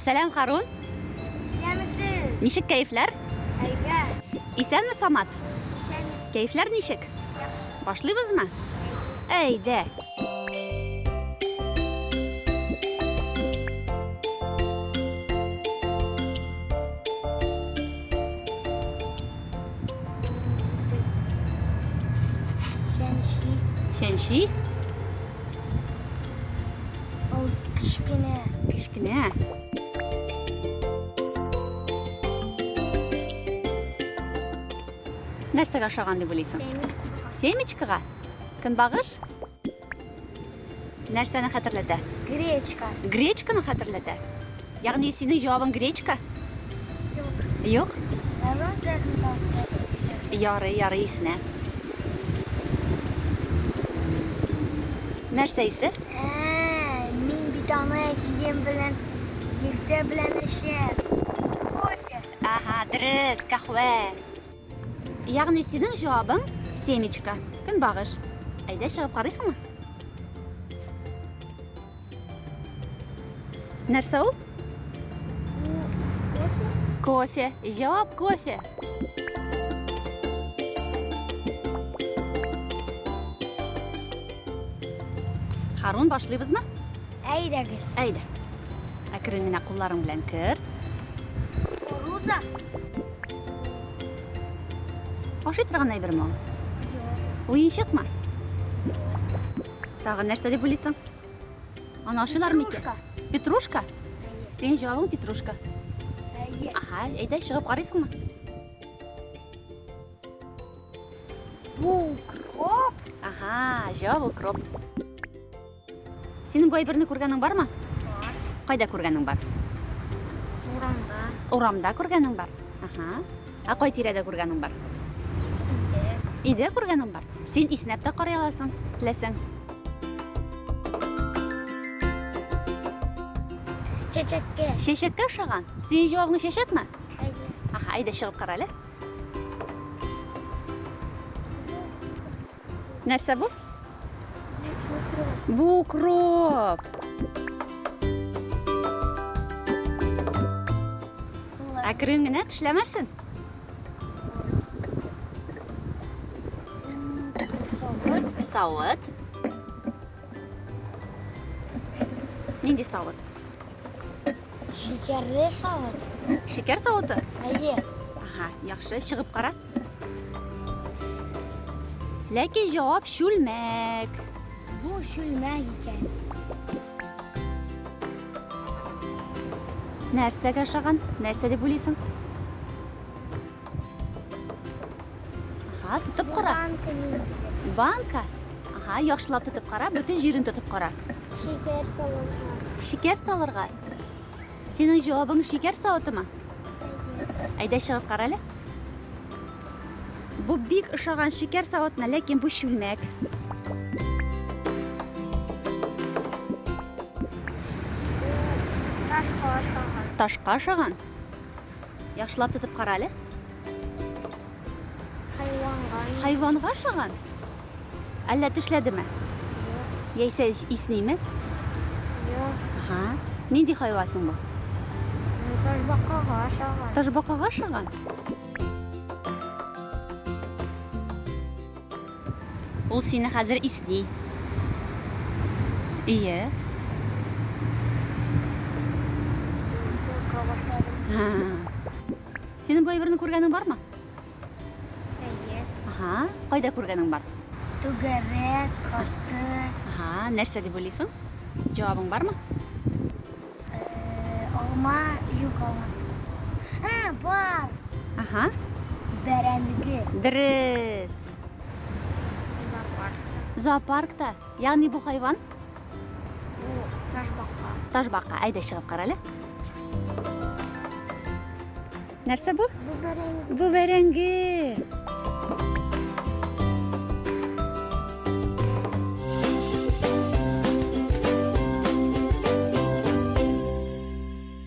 Selam Harun. Sen Nişik keyifler? Ayga. İsen mi Samat? Sen Keyifler nişik? Başlayız mı? Eyde. Şenşi. O kışkine. Kışkine. Нәрсәгә охшаган дип уйлыйсың? Семечкага? Көнбагыш? Нәрсәне хәтерләтә? Гречка. Гречканы хәтерләтә. Ягъни синең җавабың гречка? Юк. Народа Ярый исенә. Нәрсә исе? Мин бит аны әтием белән иртә белән эчәм. Кофе. Ага, дөрес, кахва. Ягъни синең җавабың семечка, көнбагыш. Әйдә чыгып карыйсыңмы? Нәрсә ул? Кофе. Җавап кофе. Харун, башлыйбызмы? Әйдәгез. Әйдә. Әкрен генә кулларың белән кер. Руза. Ашый торган әйберме ул? Уенчыкмы? Тагы нәрсә дип уйлыйсың? Аны ашыйлармы икән? Петрушка. Синең җавабың петрушка. Ага, әйдә чыгып карыйсыңмы? Бу кроп. Ага, җавап укроп. Синең бу әйберне күргәнең бармы? Бар. Кайда күргәнең бар? Урамда. Урамда күргәнең бар. Ага. А кай тирәдә күргәнең бар? Өйдә күргәнең бар. Син иснәп тә карый аласың, теләсәң. Чәчәккә. Чәчәккә охшаган. Синең җавабың чәчәкме? Әйдә. Ага, әйдә чыгып кара әле. Нәрсә бу? Бу укроп. Әкрен генә тешләмәсен. Савыт. Савыт. Нинди савыт? Шикәрле савыт. Шикәр савыты? Әйе. Ага, яхшы, чыгып кара. Ләкин җавап шүлмәк. Бу шүлмәк икән. Нәрсәгә охшаган? Нәрсә дип уйлыйсың? Ага, тотып кара. Банка. Ага, яхшылап тотып кара, бүтән җирен тотып кара. Шикәр салырга. Шикәр салырга. Синең җавабың шикәр савытымы? Әйдә чыгып кара әле. Бу бик охшаган шикәр савытына, ләкин бу шүлмәк. Ташка ашаган. Ташка охшаган. Яхшылап тотып кара әле. Хайванга. Хайванга охшаган. Әллә тешләдеме? Яисә иснеме? Юк. Ага. Нинди хайвасың бу? Ташбакага ашаган. Ташбакага охшаган. Ул сине хәзер исни. Ие. Курка башладым. Синең бу әйберне күргәнең бармы? Әйе. Ага. Кайда күргәнең бар? Түгәрәк, каты. Ага. Нәрсә дип уйлыйсың? Җавабың бармы? Алма, юк алма. Бар. Ага. Бәрәнге. Дөрес. Зоопарк. Зоопаркта. Ягъни бу хайван? Бу ташбака. Ташбака. Әйдә чыгып кара әле. Нәрсә бу? Бу бәрәнге. Бу бәрәңге.